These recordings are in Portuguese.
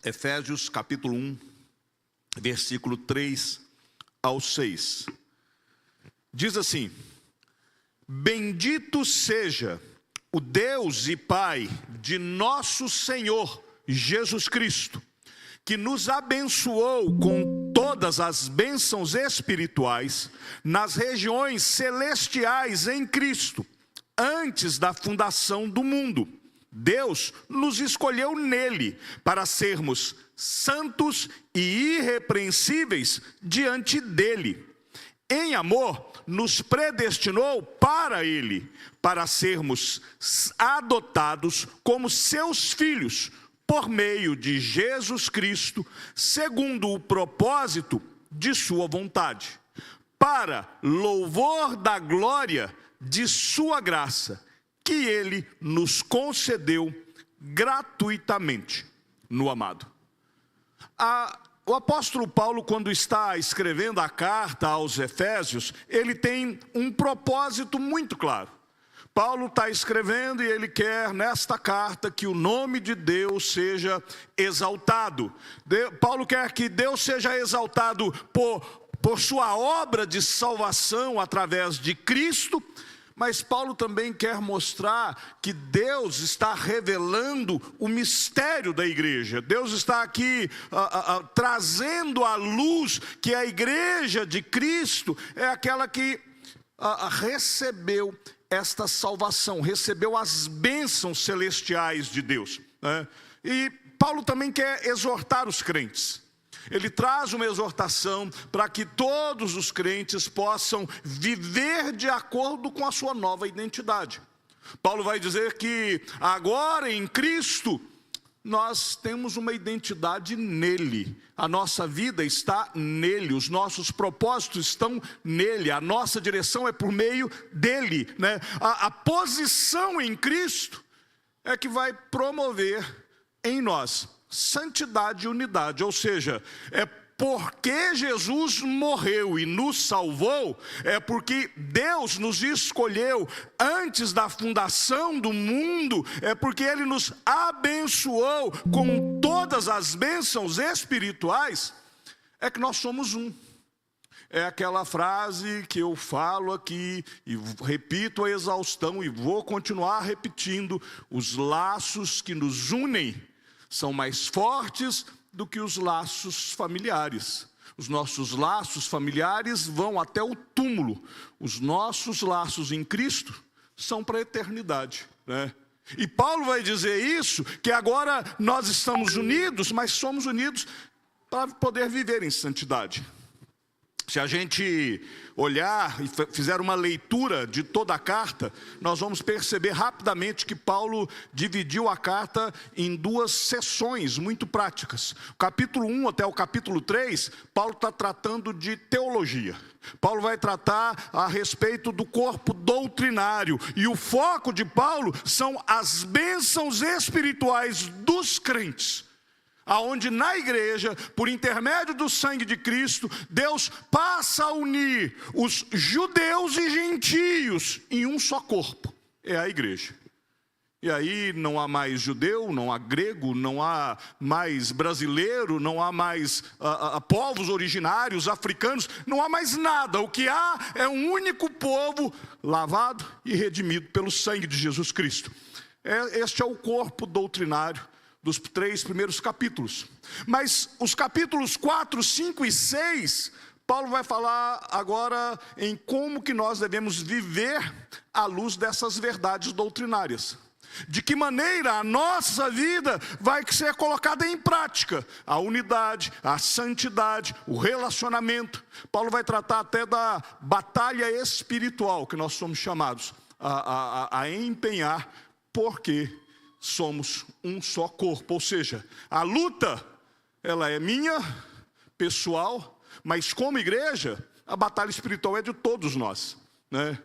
Efésios capítulo 1, versículo 3 ao 6. Diz assim: Bendito seja o Deus e Pai de nosso Senhor Jesus Cristo, que nos abençoou com todas as bênçãos espirituais nas regiões celestiais em Cristo, antes da fundação do mundo. Deus nos escolheu nele para sermos santos e irrepreensíveis diante dele. Em amor, nos predestinou para ele, para sermos adotados como seus filhos, por meio de Jesus Cristo, segundo o propósito de sua vontade, para louvor da glória de sua graça, que ele nos concedeu gratuitamente no amado. O apóstolo Paulo, quando está escrevendo a carta aos Efésios, ele tem um propósito muito claro. Paulo está escrevendo e ele quer nesta carta que o nome de Deus seja exaltado. Paulo quer que Deus seja exaltado por sua obra de salvação através de Cristo, mas Paulo também quer mostrar que Deus está revelando o mistério da igreja. Deus está aqui trazendo à luz que a igreja de Cristo é aquela que recebeu esta salvação, recebeu as bênçãos celestiais de Deus, né? E Paulo também quer exortar os crentes. Ele traz uma exortação para que todos os crentes possam viver de acordo com a sua nova identidade. Paulo vai dizer que agora em Cristo nós temos uma identidade nele. A nossa vida está nele, os nossos propósitos estão nele, a nossa direção é por meio dele, né? A posição em Cristo é que vai promover em nós santidade e unidade, ou seja, é porque Jesus morreu e nos salvou, é porque Deus nos escolheu antes da fundação do mundo, é porque Ele nos abençoou com todas as bênçãos espirituais, é que nós somos um. É aquela frase que eu falo aqui e repito a exaustão e vou continuar repetindo: os laços que nos unem são mais fortes do que os laços familiares. Os nossos laços familiares vão até o túmulo. Os nossos laços em Cristo são para a eternidade, né? E Paulo vai dizer isso, que agora nós estamos unidos, mas somos unidos para poder viver em santidade. Se a gente olhar e fizer uma leitura de toda a carta, nós vamos perceber rapidamente que Paulo dividiu a carta em duas seções muito práticas. O capítulo 1 até o capítulo 3, Paulo está tratando de teologia. Paulo vai tratar a respeito do corpo doutrinário. E o foco de Paulo são as bênçãos espirituais dos crentes, aonde na igreja, por intermédio do sangue de Cristo, Deus passa a unir os judeus e gentios em um só corpo, é a igreja. E aí não há mais judeu, não há grego, não há mais brasileiro, não há mais povos originários, africanos, não há mais nada. O que há é um único povo lavado e redimido pelo sangue de Jesus Cristo. Este é o corpo doutrinário dos 3 primeiros capítulos. Mas os capítulos 4, 5 e 6, Paulo vai falar agora em como que nós devemos viver à luz dessas verdades doutrinárias. De que maneira a nossa vida vai ser colocada em prática. A unidade, a santidade, o relacionamento. Paulo vai tratar até da batalha espiritual que nós somos chamados a empenhar, porque somos um só corpo, ou seja, a luta, ela é minha, pessoal, mas como igreja, a batalha espiritual é de todos nós, né?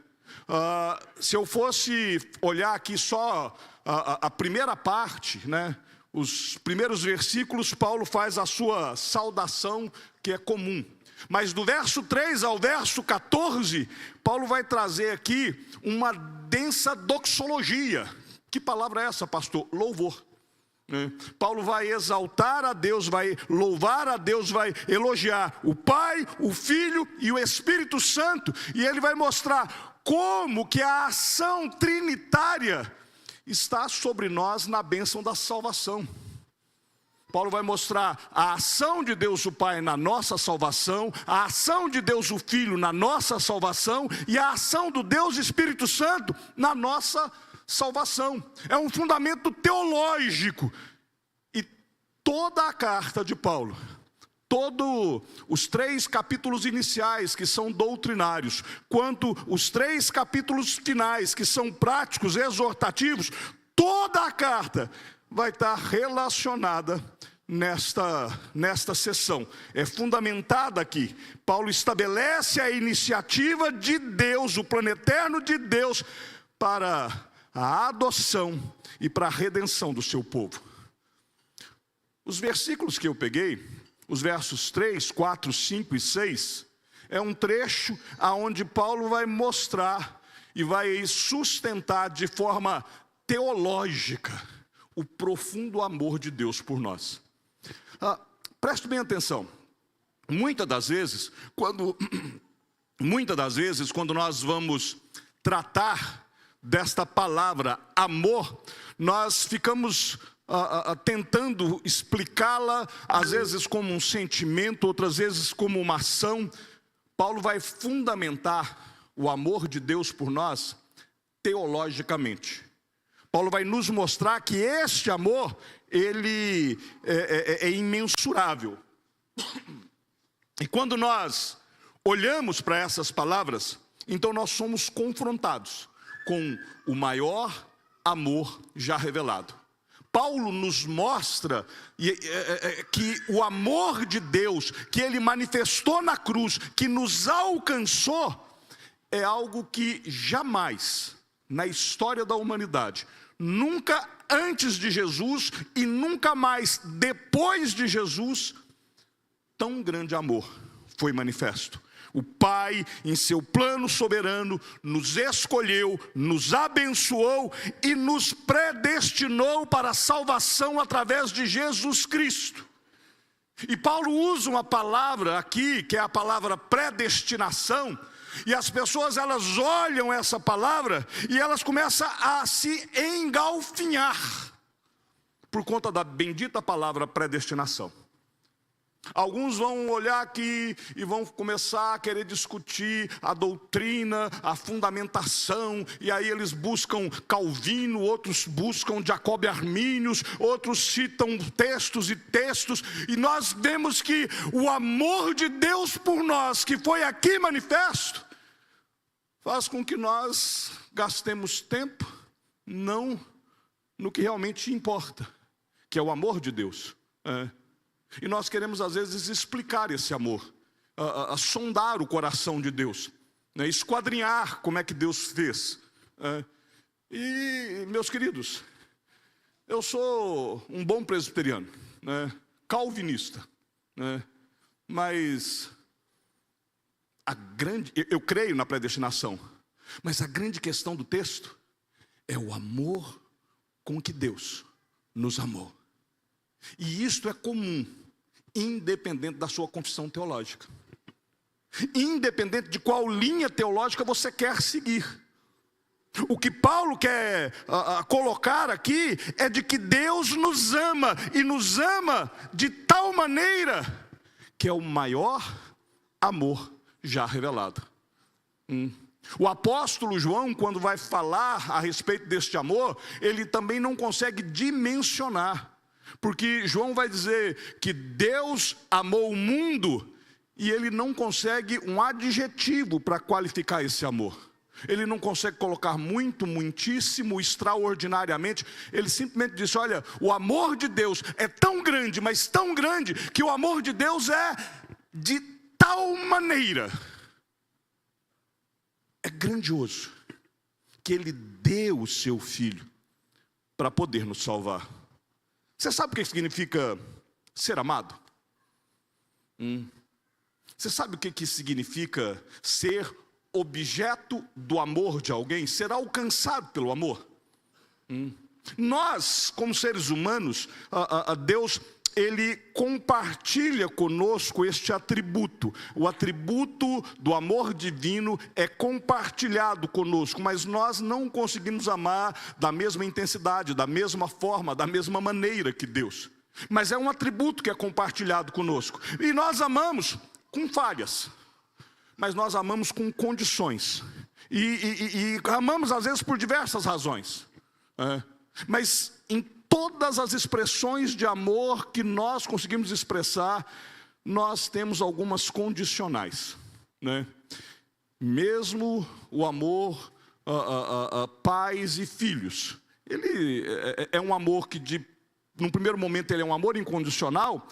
Se eu fosse olhar aqui só a primeira parte, né? Os primeiros versículos, Paulo faz a sua saudação, que é comum. Mas do verso 3 ao verso 14, Paulo vai trazer aqui uma densa doxologia. Que palavra é essa, pastor? Louvor. Paulo vai exaltar a Deus, vai louvar a Deus, vai elogiar o Pai, o Filho e o Espírito Santo. E ele vai mostrar como que a ação trinitária está sobre nós na bênção da salvação. Paulo vai mostrar a ação de Deus o Pai na nossa salvação, a ação de Deus o Filho na nossa salvação e a ação do Deus Espírito Santo na nossa salvação. É um fundamento teológico. E toda a carta de Paulo, todos os 3 capítulos iniciais, que são doutrinários, quanto os 3 capítulos finais, que são práticos, exortativos, toda a carta vai estar relacionada nesta sessão. É fundamentada aqui. Paulo estabelece a iniciativa de Deus, o plano eterno de Deus, para a adoção e para a redenção do seu povo. Os versículos que eu peguei, os versos 3, 4, 5 e 6, é um trecho aonde Paulo vai mostrar e vai sustentar de forma teológica o profundo amor de Deus por nós. Preste bem atenção. Muitas das vezes, quando nós vamos tratar desta palavra amor, nós ficamos tentando explicá-la, às vezes como um sentimento, outras vezes como uma ação. Paulo vai fundamentar o amor de Deus por nós teologicamente. Paulo vai nos mostrar que este amor, ele é imensurável. E quando nós olhamos para essas palavras, então nós somos confrontados com o maior amor já revelado. Paulo nos mostra que o amor de Deus, que Ele manifestou na cruz, que nos alcançou, é algo que jamais, na história da humanidade, nunca antes de Jesus e nunca mais depois de Jesus, tão grande amor foi manifesto. O Pai, em seu plano soberano, nos escolheu, nos abençoou e nos predestinou para a salvação através de Jesus Cristo. E Paulo usa uma palavra aqui, que é a palavra predestinação, e as pessoas, elas olham essa palavra e elas começam a se engalfinhar por conta da bendita palavra predestinação. Alguns vão olhar aqui e vão começar a querer discutir a doutrina, a fundamentação, e aí eles buscam Calvino, outros buscam Jacob Arminius, outros citam textos, e nós vemos que o amor de Deus por nós, que foi aqui manifesto, faz com que nós gastemos tempo não no que realmente importa, que é o amor de Deus. E nós queremos às vezes explicar esse amor, sondar o coração de Deus, esquadrinhar como é que Deus fez. E, meus queridos, eu sou um bom presbiteriano, calvinista, mas eu creio na predestinação, mas a grande questão do texto é o amor com que Deus nos amou. E isto é comum, independente da sua confissão teológica, independente de qual linha teológica você quer seguir. O que Paulo quer colocar aqui é de que Deus nos ama, e nos ama de tal maneira que é o maior amor já revelado. O apóstolo João, quando vai falar a respeito deste amor, ele também não consegue dimensionar, porque João vai dizer que Deus amou o mundo, e ele não consegue um adjetivo para qualificar esse amor. Ele não consegue colocar muito, muitíssimo, extraordinariamente. Ele simplesmente diz: olha, o amor de Deus é tão grande, mas tão grande, que o amor de Deus é de tal maneira, é grandioso, que Ele deu o seu Filho para poder nos salvar. Você sabe o que significa ser amado? Você sabe o que significa ser objeto do amor de alguém? Ser alcançado pelo amor? Nós, como seres humanos, Deus, Ele compartilha conosco este atributo. O atributo do amor divino é compartilhado conosco, mas nós não conseguimos amar da mesma intensidade, da mesma forma, da mesma maneira que Deus. Mas é um atributo que é compartilhado conosco. E nós amamos com falhas, mas nós amamos com condições. E amamos às vezes por diversas razões. Mas em todas as expressões de amor que nós conseguimos expressar, nós temos algumas condicionais, né? Mesmo o amor pais e filhos, ele é um amor que num primeiro momento ele é um amor incondicional,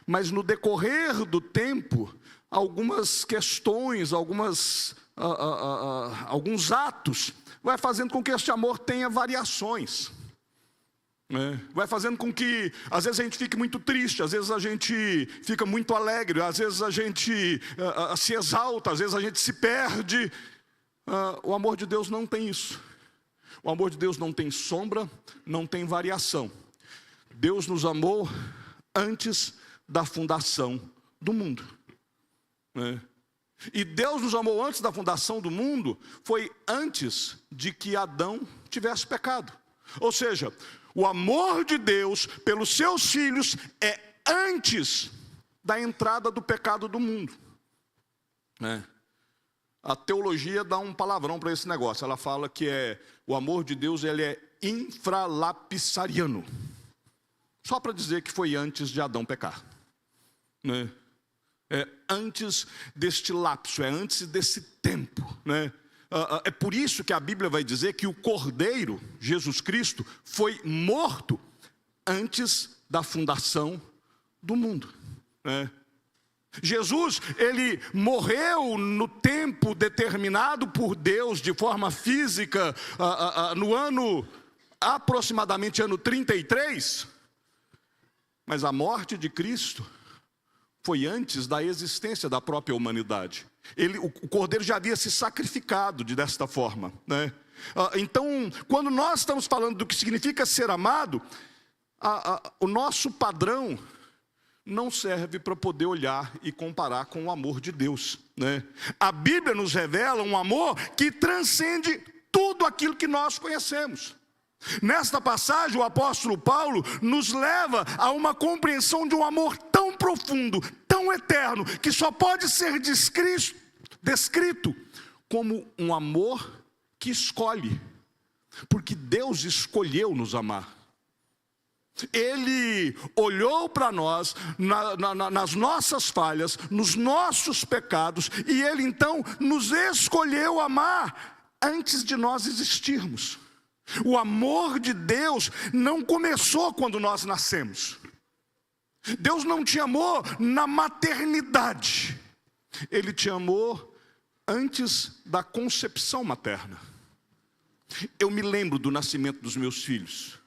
mas no decorrer do tempo, algumas questões, alguns atos, vai fazendo com que este amor tenha variações. Vai fazendo com que, às vezes a gente fique muito triste, às vezes a gente fica muito alegre, às vezes a gente se exalta, às vezes a gente se perde. O amor de Deus não tem isso. O amor de Deus não tem sombra, não tem variação. Deus nos amou antes da fundação do mundo. E Deus nos amou antes da fundação do mundo, foi antes de que Adão tivesse pecado. Ou seja, o amor de Deus pelos seus filhos é antes da entrada do pecado do mundo. A teologia dá um palavrão para esse negócio. Ela fala que o amor de Deus ele é infralapsariano. Só para dizer que foi antes de Adão pecar. É antes deste lapso, é antes desse tempo. É por isso que a Bíblia vai dizer que o Cordeiro, Jesus Cristo, foi morto antes da fundação do mundo. Jesus, ele morreu no tempo determinado por Deus, de forma física, no ano, aproximadamente ano 33, mas a morte de Cristo foi antes da existência da própria humanidade. O Cordeiro já havia se sacrificado desta forma, Então, quando nós estamos falando do que significa ser amado, o nosso padrão não serve para poder olhar e comparar com o amor de Deus, A Bíblia nos revela um amor que transcende tudo aquilo que nós conhecemos. Nesta passagem, o apóstolo Paulo nos leva a uma compreensão de um amor tão profundo, tão eterno, que só pode ser descrito como um amor que escolhe, porque Deus escolheu nos amar. Ele olhou para nós, nas nossas falhas, nos nossos pecados, e Ele então nos escolheu amar antes de nós existirmos. O amor de Deus não começou quando nós nascemos. Deus não te amou na maternidade. Ele te amou antes da concepção materna. Eu me lembro do nascimento dos meus filhos.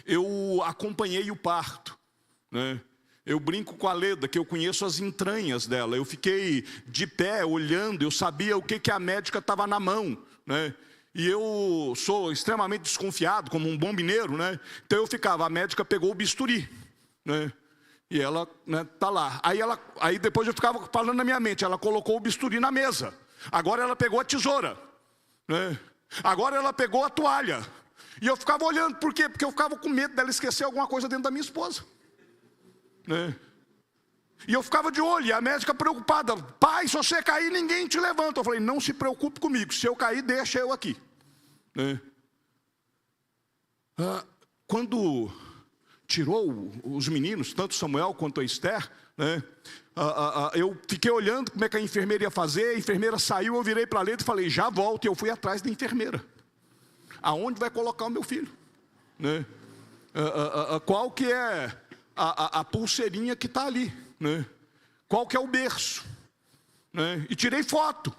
Eu acompanhei o parto, Eu brinco com a Leda, que eu conheço as entranhas dela. Eu fiquei de pé, olhando, eu sabia o que a médica estava na mão, E eu sou extremamente desconfiado, como um bom mineiro, Então eu ficava, a médica pegou o bisturi, E ela tá lá. Aí depois eu ficava falando na minha mente, ela colocou o bisturi na mesa. Agora ela pegou a tesoura, Agora ela pegou a toalha. E eu ficava olhando, por quê? Porque eu ficava com medo dela esquecer alguma coisa dentro da minha esposa. E eu ficava de olho, e a médica preocupada, pai, se você cair, ninguém te levanta. Eu falei, não se preocupe comigo, se eu cair, deixa eu aqui. Quando tirou os meninos, tanto Samuel quanto a Esther, eu fiquei olhando como é que a enfermeira ia fazer, a enfermeira saiu, eu virei para a Leda e falei, já volto, e eu fui atrás da enfermeira. Aonde vai colocar o meu filho? Qual que é a pulseirinha que está ali? Qual que é o berço? E tirei foto,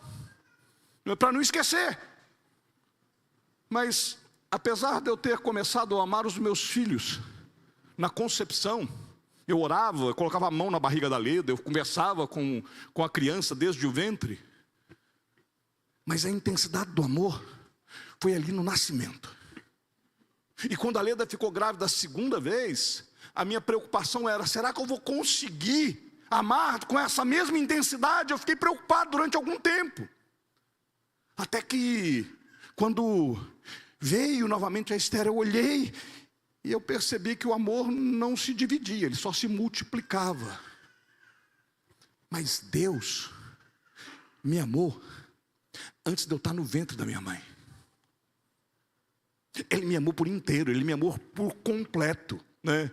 para não esquecer. Mas, apesar de eu ter começado a amar os meus filhos, na concepção, eu orava, eu colocava a mão na barriga da Leda, eu conversava com a criança desde o ventre. Mas a intensidade do amor foi ali no nascimento. E quando a Leda ficou grávida a segunda vez, a minha preocupação era, será que eu vou conseguir amar com essa mesma intensidade? Eu fiquei preocupado durante algum tempo. Até que, quando veio novamente a Esther, eu olhei e eu percebi que o amor não se dividia, ele só se multiplicava. Mas Deus me amou antes de eu estar no ventre da minha mãe. Ele me amou por inteiro, ele me amou por completo, né?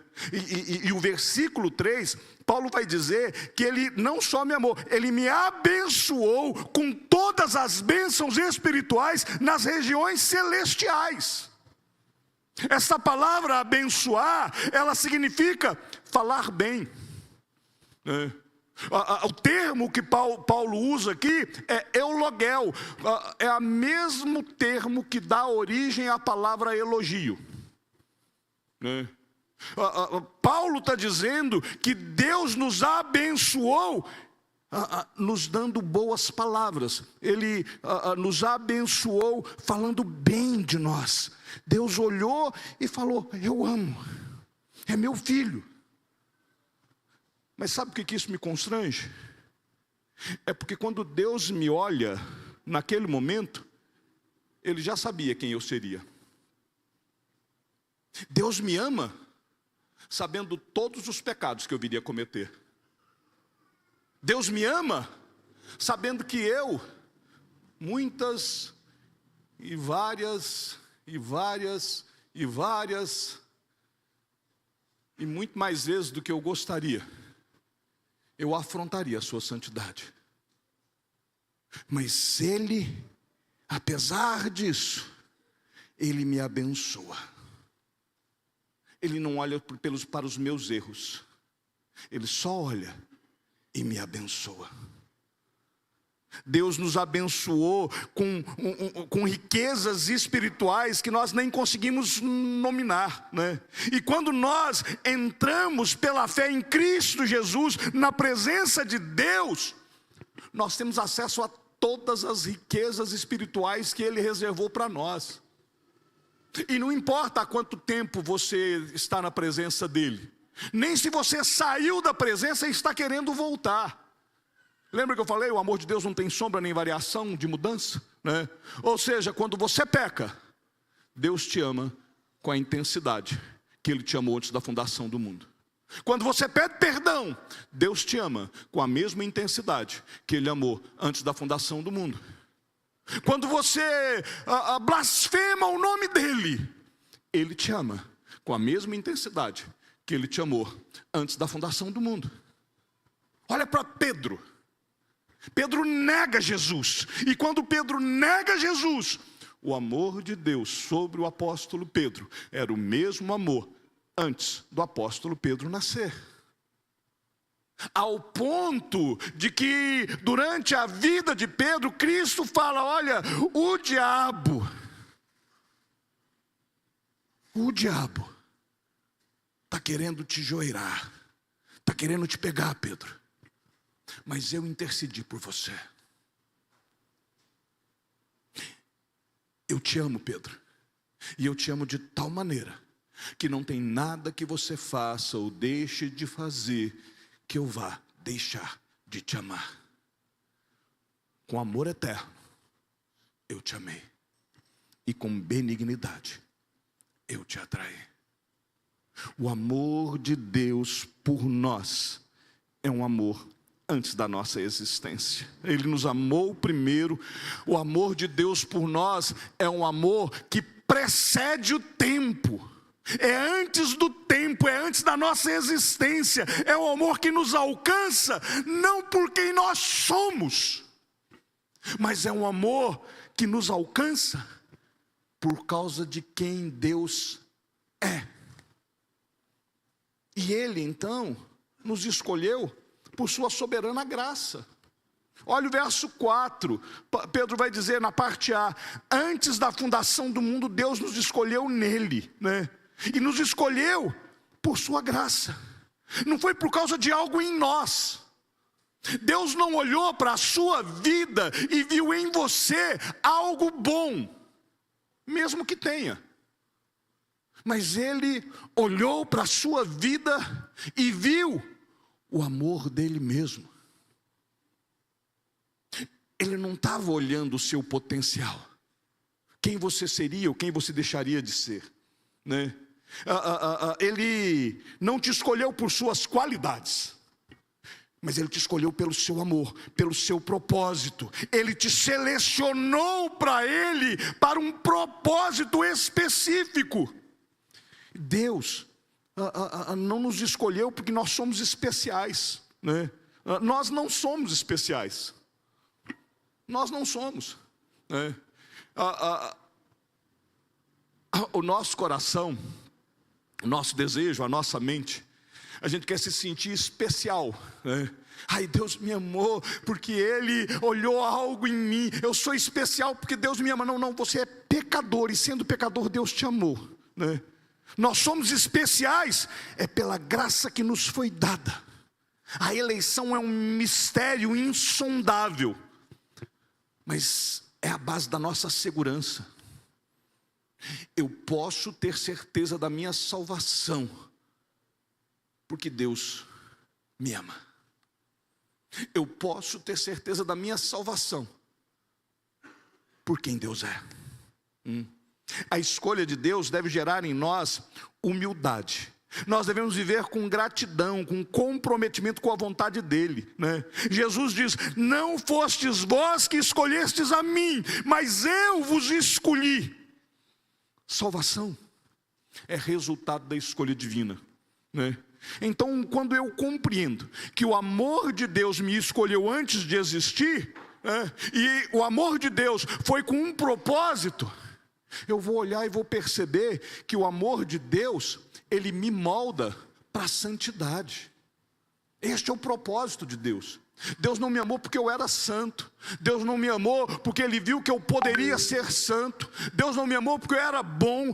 E o versículo 3, Paulo vai dizer que ele não só me amou, ele me abençoou com todas as bênçãos espirituais nas regiões celestiais. Essa palavra abençoar, ela significa falar bem, né? O termo que Paulo usa aqui é eulogel, é o mesmo termo que dá origem à palavra elogio, né? Paulo está dizendo que Deus nos abençoou, nos dando boas palavras. Ele nos abençoou falando bem de nós. Deus olhou e falou, eu amo, é meu filho. Mas sabe o que isso me constrange? É porque quando Deus me olha, naquele momento, Ele já sabia quem eu seria. Deus me ama, sabendo todos os pecados que eu viria cometer. Deus me ama, sabendo que eu, muitas e várias, e muito mais vezes do que eu gostaria, eu afrontaria a sua santidade. Mas Ele, apesar disso, Ele me abençoa. Ele não olha para os meus erros, Ele só olha e me abençoa. Deus nos abençoou com riquezas espirituais que nós nem conseguimos nominar, né? E quando nós entramos pela fé em Cristo Jesus, na presença de Deus, nós temos acesso a todas as riquezas espirituais que Ele reservou para nós. E não importa há quanto tempo você está na presença dEle, nem se você saiu da presença e está querendo voltar. Lembra que eu falei, o amor de Deus não tem sombra nem variação de mudança, né? Ou seja, quando você peca, Deus te ama com a intensidade que Ele te amou antes da fundação do mundo. Quando você pede perdão, Deus te ama com a mesma intensidade que Ele amou antes da fundação do mundo. Quando você blasfema o nome dEle, Ele te ama com a mesma intensidade que Ele te amou antes da fundação do mundo. Olha para Pedro. Pedro nega Jesus, e quando Pedro nega Jesus, o amor de Deus sobre o apóstolo Pedro era o mesmo amor antes do apóstolo Pedro nascer. Ao ponto de que durante a vida de Pedro, Cristo fala, olha, o diabo está querendo te joeirar, está querendo te pegar, Pedro. Mas eu intercedi por você. Eu te amo, Pedro. E eu te amo de tal maneira que não tem nada que você faça ou deixe de fazer que eu vá deixar de te amar. Com amor eterno, eu te amei. E com benignidade, eu te atraí. O amor de Deus por nós é um amor antes da nossa existência. Ele nos amou primeiro. O amor de Deus por nós é um amor que precede o tempo. É antes do tempo, é antes da nossa existência. É um amor que nos alcança, não por quem nós somos, mas é um amor que nos alcança por causa de quem Deus é. E Ele então nos escolheu por sua soberana graça. Olha o verso 4, Pedro vai dizer na parte A, antes da fundação do mundo, Deus nos escolheu nele, né? E nos escolheu por sua graça. Não foi por causa de algo em nós. Deus não olhou para a sua vida e viu em você algo bom, mesmo que tenha. Mas ele olhou para a sua vida e viu o amor dele mesmo. Ele não estava olhando o seu potencial, quem você seria ou quem você deixaria de ser, né? Ele não te escolheu por suas qualidades, mas ele te escolheu pelo seu amor, pelo seu propósito. Ele te selecionou para ele, para um propósito específico. Deus não nos escolheu porque nós somos especiais, né? Nós não somos especiais. Nós não somos, né? O nosso coração, o nosso desejo, a nossa mente, a gente quer se sentir especial, né? Ai, Deus me amou porque Ele olhou algo em mim. Eu sou especial porque Deus me ama. Não, você é pecador e sendo pecador Deus te amou, né? Nós somos especiais é pela graça que nos foi dada. A eleição é um mistério insondável, mas é a base da nossa segurança. Eu posso ter certeza da minha salvação porque Deus me ama. Eu posso ter certeza da minha salvação por quem Deus é. A escolha de Deus deve gerar em nós humildade. Nós devemos viver com gratidão, com comprometimento com a vontade dEle, né? Jesus diz: não fostes vós que escolhestes a mim, mas eu vos escolhi. Salvação é resultado da escolha divina, né? Então, quando eu compreendo que o amor de Deus me escolheu antes de existir, né, e o amor de Deus foi com um propósito, eu vou olhar e vou perceber que o amor de Deus, ele me molda para a santidade. Este é o propósito de Deus. Deus não me amou porque eu era santo. Deus não me amou porque Ele viu que eu poderia ser santo. Deus não me amou porque eu era bom.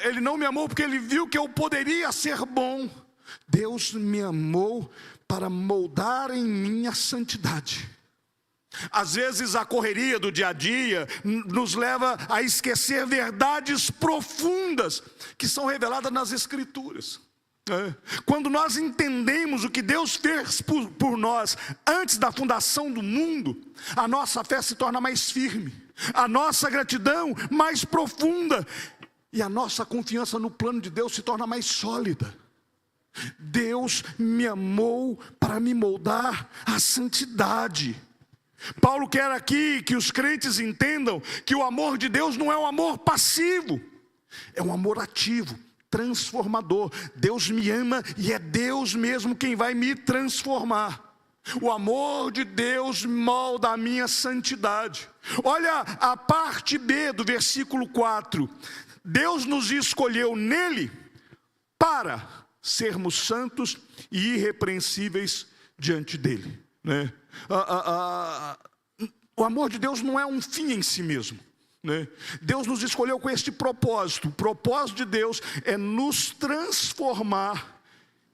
Ele não me amou porque Ele viu que eu poderia ser bom. Deus me amou para moldar em mim a santidade. Às vezes a correria do dia a dia nos leva a esquecer verdades profundas que são reveladas nas Escrituras. Quando nós entendemos o que Deus fez por nós antes da fundação do mundo, a nossa fé se torna mais firme, a nossa gratidão mais profunda e a nossa confiança no plano de Deus se torna mais sólida. Deus me amou para me moldar à santidade. Paulo quer aqui que os crentes entendam que o amor de Deus não é um amor passivo, é um amor ativo, transformador. Deus me ama e é Deus mesmo quem vai me transformar. O amor de Deus molda a minha santidade. Olha a parte B do versículo 4. Deus nos escolheu nele para sermos santos e irrepreensíveis diante dele, né? O amor de Deus não é um fim em si mesmo, né? Deus nos escolheu com este propósito. O propósito de Deus é nos transformar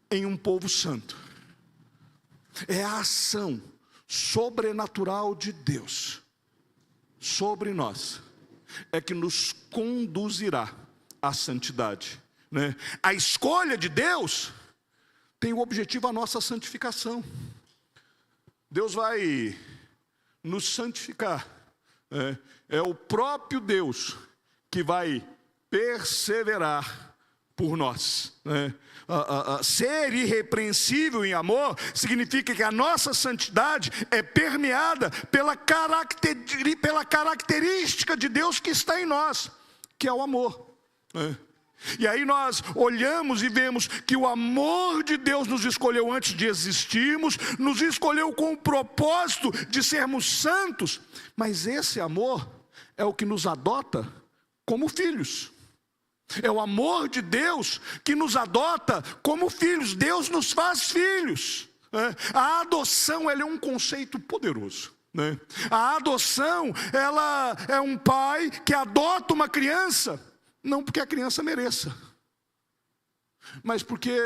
em um povo santo. É a ação sobrenatural de Deus sobre nós é que nos conduzirá à santidade, né? A escolha de Deus tem o objetivo a nossa santificação. Deus vai nos santificar, né? É o próprio Deus que vai perseverar por nós, né? Ser irrepreensível em amor significa que a nossa santidade é permeada pela característica de Deus que está em nós, que é o amor, né? E aí nós olhamos e vemos que o amor de Deus nos escolheu antes de existirmos, nos escolheu com o propósito de sermos santos, mas esse amor é o que nos adota como filhos. É o amor de Deus que nos adota como filhos. Deus nos faz filhos, né? A adoção, ela é um conceito poderoso, né? A adoção, ela é um pai que adota uma criança, não porque a criança mereça, mas porque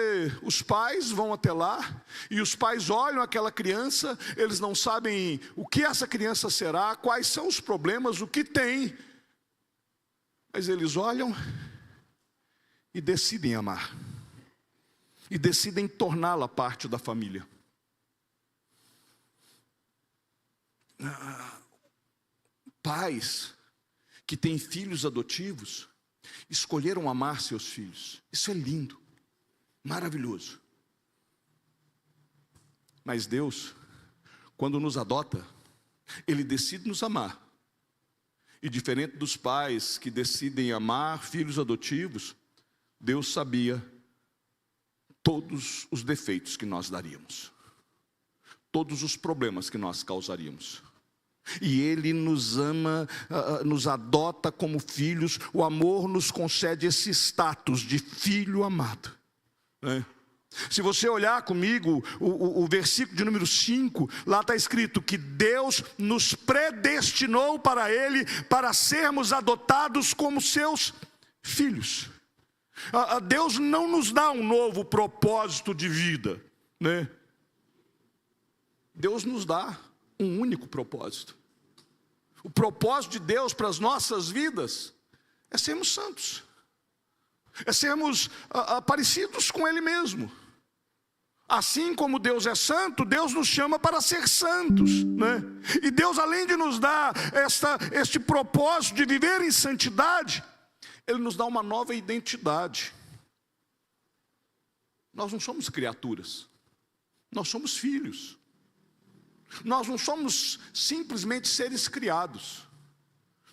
os pais vão até lá e os pais olham aquela criança, eles não sabem o que essa criança será, quais são os problemas, o que tem, mas eles olham e decidem amar. E decidem torná-la parte da família. Pais que têm filhos adotivos escolheram amar seus filhos. Isso é lindo, maravilhoso. Mas Deus, quando nos adota, Ele decide nos amar. E diferente dos pais que decidem amar filhos adotivos, Deus sabia todos os defeitos que nós daríamos, todos os problemas que nós causaríamos. E Ele nos ama, nos adota como filhos. O amor nos concede esse status de filho amado, né? Se você olhar comigo o versículo de número 5, lá está escrito que Deus nos predestinou para Ele, para sermos adotados como seus filhos. Deus não nos dá um novo propósito de vida, né? Deus nos dá um único propósito. O propósito de Deus para as nossas vidas é sermos santos, é sermos parecidos com Ele mesmo. Assim como Deus é santo, Deus nos chama para ser santos, né? E Deus, além de nos dar este propósito de viver em santidade, Ele nos dá uma nova identidade. Nós não somos criaturas, nós somos filhos. Nós não somos simplesmente seres criados,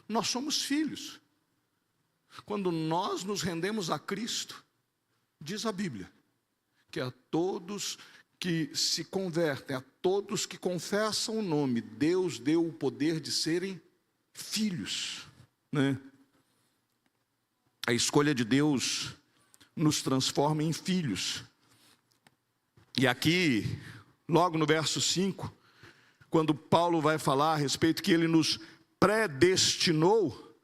nós somos filhos. Quando nós nos rendemos a Cristo, diz a Bíblia, que a todos que se convertem, a todos que confessam o nome, Deus deu o poder de serem filhos, né? A escolha de Deus nos transforma em filhos. E aqui, logo no verso 5, quando Paulo vai falar a respeito que Ele nos predestinou,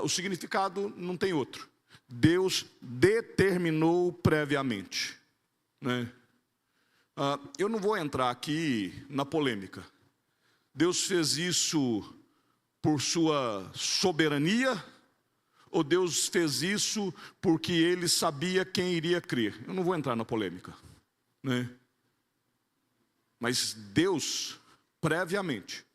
o significado não tem outro. Deus determinou previamente, né? Eu não vou entrar aqui na polêmica. Deus fez isso por sua soberania, ou Deus fez isso porque Ele sabia quem iria crer? Eu não vou entrar na polêmica, né? Mas Deus, previamente,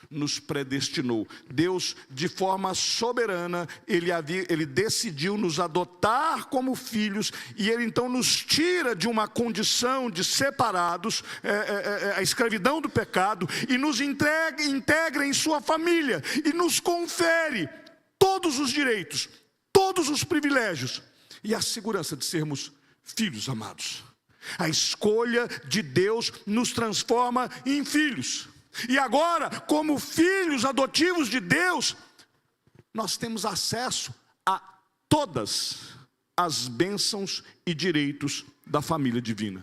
nos predestinou. Deus, de forma soberana, Ele decidiu nos adotar como filhos, e Ele então nos tira de uma condição de separados, a escravidão do pecado, e nos integra em sua família, e nos confere todos os direitos, todos os privilégios, e a segurança de sermos filhos amados. A escolha de Deus nos transforma em filhos. E agora, como filhos adotivos de Deus, nós temos acesso a todas as bênçãos e direitos da família divina.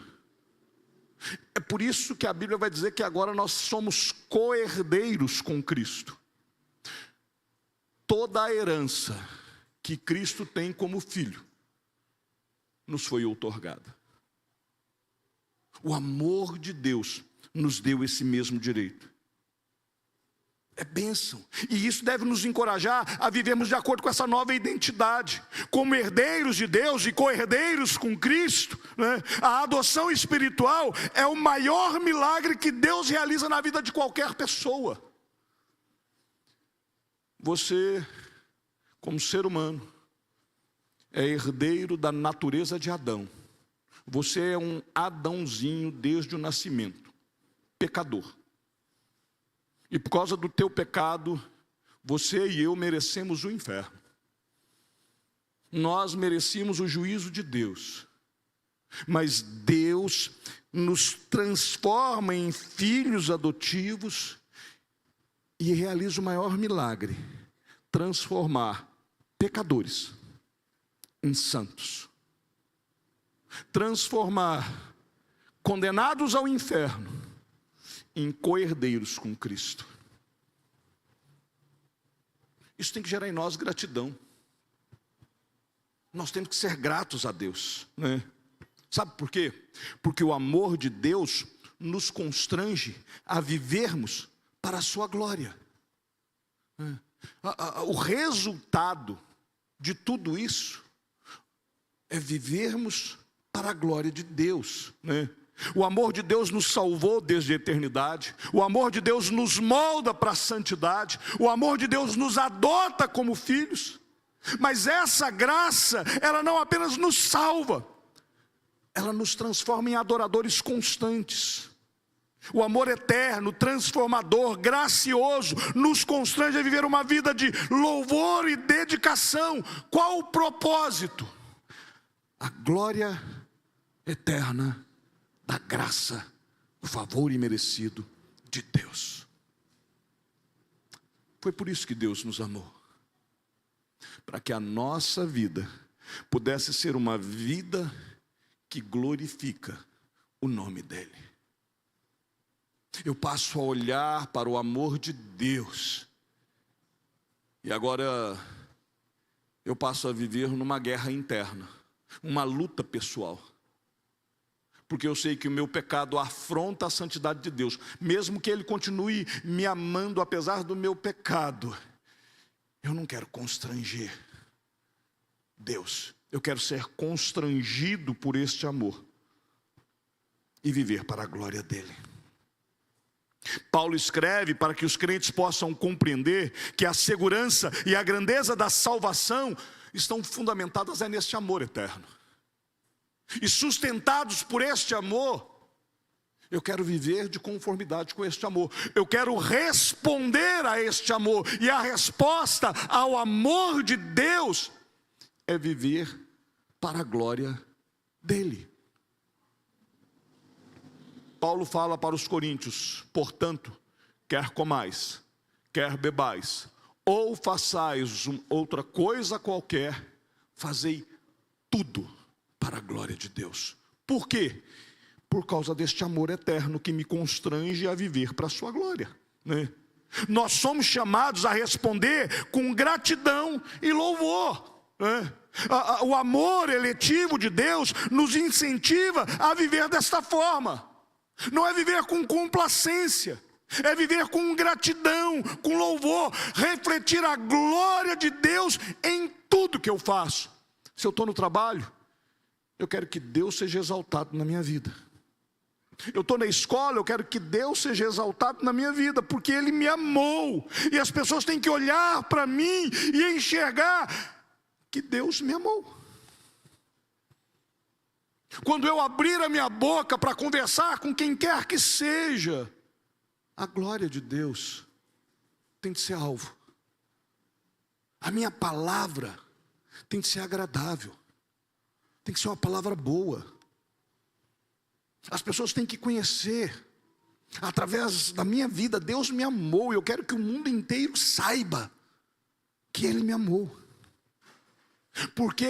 É por isso que a Bíblia vai dizer que agora nós somos co-herdeiros com Cristo. Toda a herança que Cristo tem como filho nos foi outorgada. O amor de Deus nos deu esse mesmo direito. É bênção. E isso deve nos encorajar a vivermos de acordo com essa nova identidade. Como herdeiros de Deus e co-herdeiros com Cristo, né? A adoção espiritual é o maior milagre que Deus realiza na vida de qualquer pessoa. Você, como ser humano, é herdeiro da natureza de Adão. Você é um Adãozinho desde o nascimento, pecador. E por causa do teu pecado, você e eu merecemos o inferno. Nós merecíamos o juízo de Deus. Mas Deus nos transforma em filhos adotivos e realiza o maior milagre: transformar pecadores em santos. Transformar condenados ao inferno em co-herdeiros com Cristo. Isso tem que gerar em nós gratidão. Nós temos que ser gratos a Deus, né? Sabe por quê? Porque o amor de Deus nos constrange a vivermos para a sua glória. O resultado de tudo isso é vivermos para a glória de Deus, né? O amor de Deus nos salvou desde a eternidade. O amor de Deus nos molda para a santidade. O amor de Deus nos adota como filhos. Mas essa graça, ela não apenas nos salva, ela nos transforma em adoradores constantes. O amor eterno, transformador, gracioso, nos constrange a viver uma vida de louvor e dedicação. Qual o propósito? A glória eterna da graça, do favor imerecido de Deus. Foi por isso que Deus nos amou, para que a nossa vida pudesse ser uma vida que glorifica o nome dEle. Eu passo a olhar para o amor de Deus, e agora eu passo a viver numa guerra interna, uma luta pessoal. Porque eu sei que o meu pecado afronta a santidade de Deus. Mesmo que Ele continue me amando apesar do meu pecado, eu não quero constranger Deus. Eu quero ser constrangido por este amor e viver para a glória dEle. Paulo escreve para que os crentes possam compreender que a segurança e a grandeza da salvação estão fundamentadas neste amor eterno. E sustentados por este amor, eu quero viver de conformidade com este amor. Eu quero responder a este amor. E a resposta ao amor de Deus é viver para a glória dEle. Paulo fala para os coríntios: portanto, quer comais, quer bebais, ou façais outra coisa qualquer, fazei tudo para a glória de Deus. Por quê? Por causa deste amor eterno que me constrange a viver para a sua glória, né? Nós somos chamados a responder com gratidão e louvor, né? O amor eletivo de Deus nos incentiva a viver desta forma. Não é viver com complacência, é viver com gratidão, com louvor, refletir a glória de Deus em tudo que eu faço. Se eu estou no trabalho, eu quero que Deus seja exaltado na minha vida. Eu estou na escola, eu quero que Deus seja exaltado na minha vida, porque Ele me amou. E as pessoas têm que olhar para mim e enxergar que Deus me amou. Quando eu abrir a minha boca para conversar com quem quer que seja, a glória de Deus tem de ser alvo. A minha palavra tem de ser agradável. Tem que ser uma palavra boa. As pessoas têm que conhecer, através da minha vida, Deus me amou. E eu quero que o mundo inteiro saiba que Ele me amou. Porque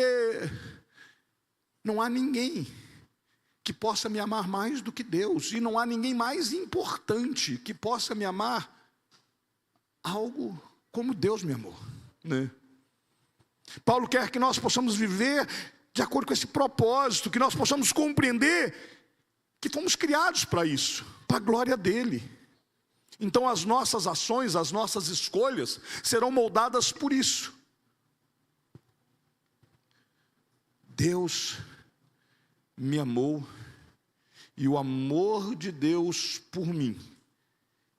não há ninguém que possa me amar mais do que Deus. E não há ninguém mais importante que possa me amar algo como Deus me amou, né? Paulo quer que nós possamos viver de acordo com esse propósito, que nós possamos compreender que fomos criados para isso, para a glória dEle. Então as nossas ações, as nossas escolhas serão moldadas por isso. Deus me amou, e o amor de Deus por mim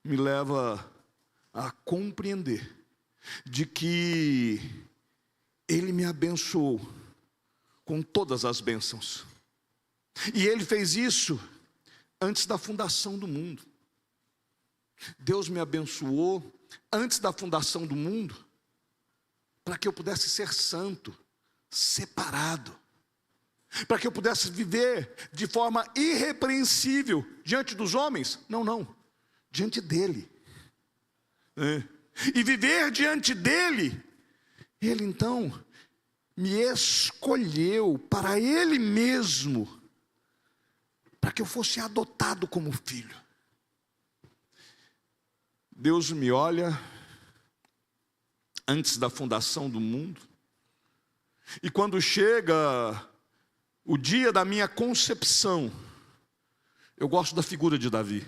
me leva a compreender de que Ele me abençoou com todas as bênçãos. E Ele fez isso antes da fundação do mundo. Deus me abençoou antes da fundação do mundo, para que eu pudesse ser santo, separado, para que eu pudesse viver de forma irrepreensível diante dos homens. Não, diante dEle. E viver diante dEle, Ele então me escolheu para Ele mesmo, para que eu fosse adotado como filho. Deus me olha antes da fundação do mundo, e quando chega o dia da minha concepção, eu gosto da figura de Davi,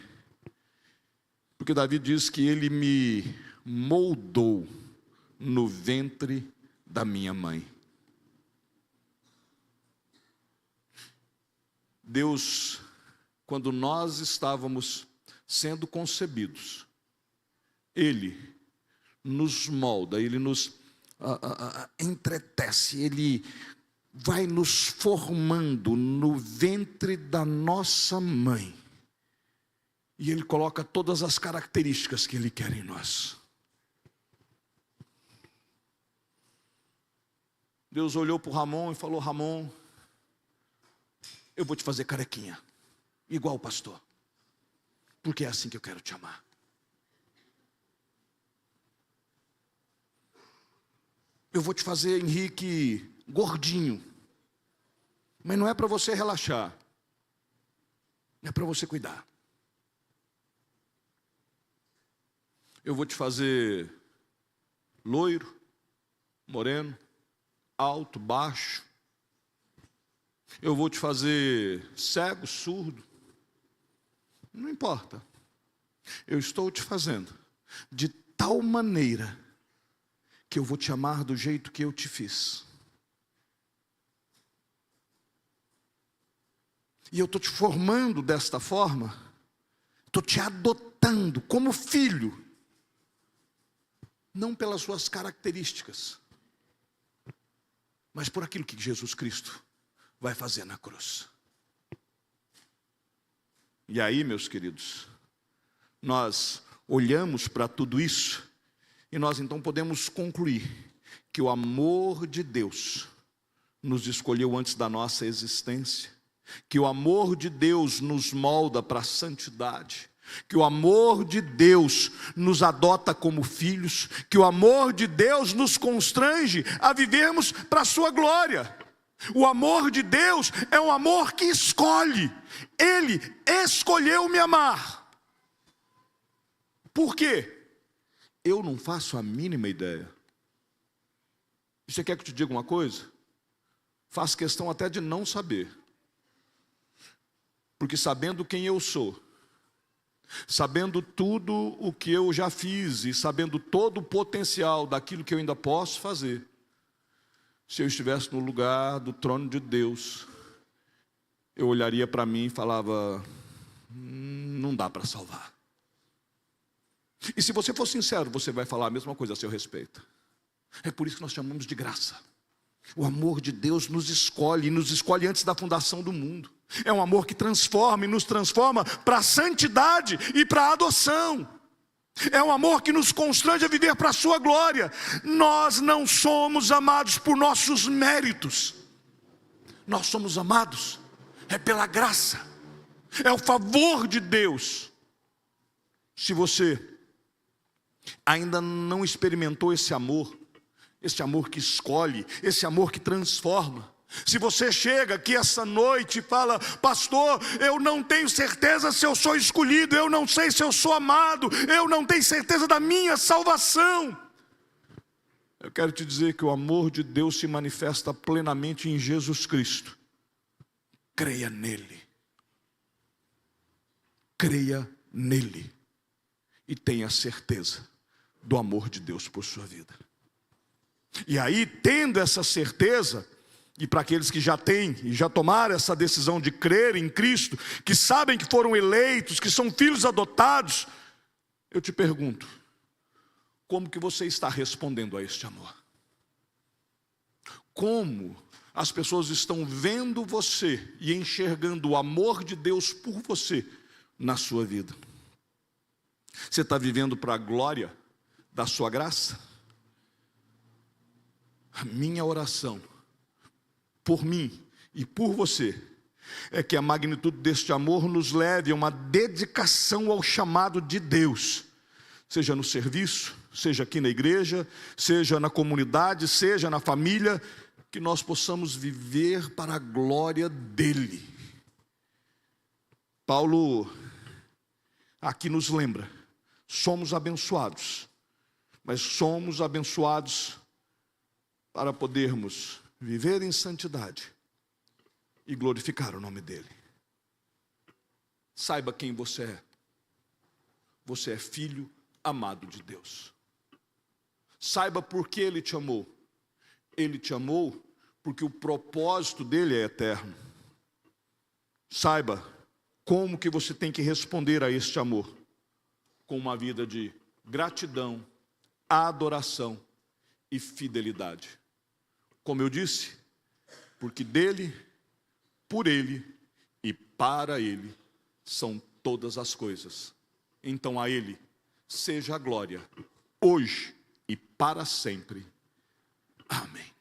porque Davi diz que ele me moldou no ventre da minha mãe. Deus, quando nós estávamos sendo concebidos, Ele nos molda, Ele nos entretece, Ele vai nos formando no ventre da nossa mãe. E Ele coloca todas as características que Ele quer em nós. Deus olhou para o Ramon e falou: Ramon, eu vou te fazer carequinha, igual o pastor, porque é assim que eu quero te amar. Eu vou te fazer, Henrique, gordinho, mas não é para você relaxar, é para você cuidar. Eu vou te fazer loiro, moreno, alto, baixo. Eu vou te fazer cego, surdo. Não importa. Eu estou te fazendo de tal maneira que eu vou te amar do jeito que eu te fiz. E eu estou te formando desta forma, estou te adotando como filho, não pelas suas características, mas por aquilo que Jesus Cristo vai fazer na cruz. E aí, meus queridos, nós olhamos para tudo isso e nós então podemos concluir que o amor de Deus nos escolheu antes da nossa existência, que o amor de Deus nos molda para a santidade, que o amor de Deus nos adota como filhos, que o amor de Deus nos constrange a vivermos para a sua glória. O amor de Deus é um amor que escolhe. Ele escolheu me amar. Por quê? Eu não faço a mínima ideia. E você quer que eu te diga uma coisa? Faço questão até de não saber. Porque sabendo quem eu sou, sabendo tudo o que eu já fiz e sabendo todo o potencial daquilo que eu ainda posso fazer, se eu estivesse no lugar do trono de Deus, eu olharia para mim e falava: não dá para salvar. E se você for sincero, você vai falar a mesma coisa a seu respeito. É por isso que nós chamamos de graça. O amor de Deus nos escolhe, e nos escolhe antes da fundação do mundo. É um amor que transforma e nos transforma para a santidade e para a adoção. É um amor que nos constrange a viver para a sua glória. Nós não somos amados por nossos méritos. Nós somos amados pela graça. É o favor de Deus. Se você ainda não experimentou esse amor que escolhe, esse amor que transforma. Se você chega aqui essa noite e fala: pastor, eu não tenho certeza se eu sou escolhido, eu não sei se eu sou amado, eu não tenho certeza da minha salvação. Eu quero te dizer que o amor de Deus se manifesta plenamente em Jesus Cristo. Creia nele. Creia nele. E tenha certeza do amor de Deus por sua vida. E aí, tendo essa certeza, e para aqueles que já têm e já tomaram essa decisão de crer em Cristo, que sabem que foram eleitos, que são filhos adotados, eu te pergunto: como que você está respondendo a este amor? Como as pessoas estão vendo você e enxergando o amor de Deus por você na sua vida? Você está vivendo para a glória da sua graça? A minha oração por mim e por você é que a magnitude deste amor nos leve a uma dedicação ao chamado de Deus, seja no serviço, seja aqui na igreja, seja na comunidade, seja na família, que nós possamos viver para a glória dele. Paulo aqui nos lembra: somos abençoados, mas somos abençoados para podermos viver em santidade e glorificar o nome dele. Saiba quem você é. Você é filho amado de Deus. Saiba por que ele te amou. Ele te amou porque o propósito dele é eterno. saiba como que você tem que responder a este amor, com uma vida de gratidão, adoração e fidelidade. Como eu disse, porque dele, por ele e para ele são todas as coisas. Então a ele seja a glória, hoje e para sempre. Amém.